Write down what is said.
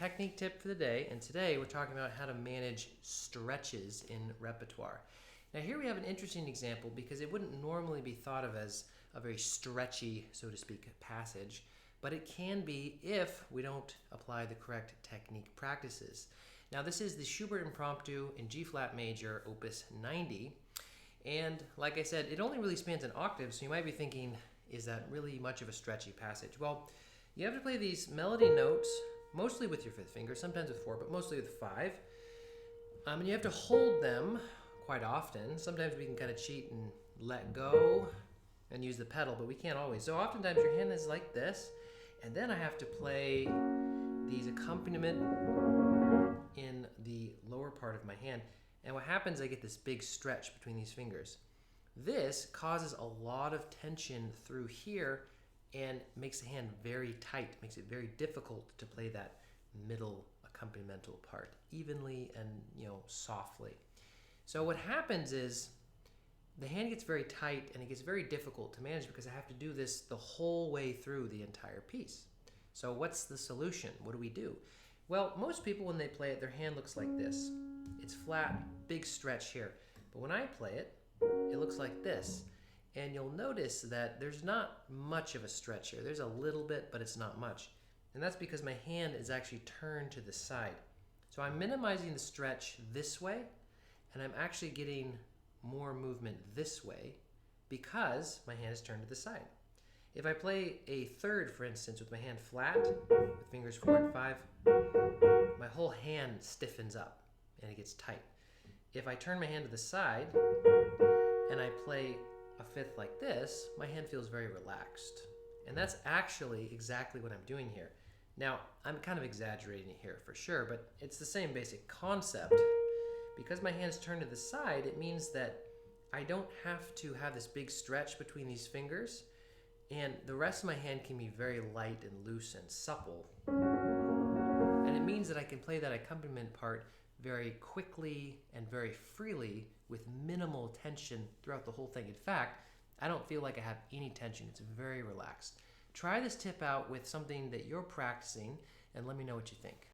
technique tip for the day, and today we're talking about how to manage stretches in repertoire. Now here we have an interesting example because it wouldn't normally be thought of as a very stretchy, so to speak, passage, but it can be if we don't apply the correct technique practices. Now this is the Schubert Impromptu in G-flat major, opus 90, and like I said, it only really spans an octave, so you might be thinking, is that really much of a stretchy passage? Well, you have to play these melody notes, mostly with your fifth finger, sometimes with four, but mostly with five. And you have to hold them quite often. Sometimes we can kind of cheat and let go and use the pedal, but we can't always. So oftentimes your hand is like this, and then I have to play these accompaniment in the lower part of my hand. And what happens, I get this big stretch between these fingers. This causes a lot of tension through here and makes the hand very tight, makes it very difficult to play that middle accompanimental part evenly and softly. So what happens is the hand gets very tight and it gets very difficult to manage because I have to do this the whole way through the entire piece. So what's the solution? What do we do? Well, most people when they play it, their hand looks like this. It's flat, big stretch here. But when I play it, it looks like this. And you'll notice that there's not much of a stretch here. There's a little bit, but it's not much. And that's because my hand is actually turned to the side. So I'm minimizing the stretch this way, and I'm actually getting more movement this way because my hand is turned to the side. If I play a third, for instance, with my hand flat, with fingers 4 and 5, my whole hand stiffens up and it gets tight. If I turn my hand to the side and I play a fifth like this, my hand feels very relaxed. And that's actually exactly what I'm doing here. Now, I'm kind of exaggerating it here for sure, but it's the same basic concept. Because my hand's turned to the side, it means that I don't have to have this big stretch between these fingers, and the rest of my hand can be very light and loose and supple. And it means that I can play that accompaniment part very quickly and very freely with minimal tension throughout the whole thing. In fact, I don't feel like I have any tension. It's very relaxed. Try this tip out with something that you're practicing and let me know what you think.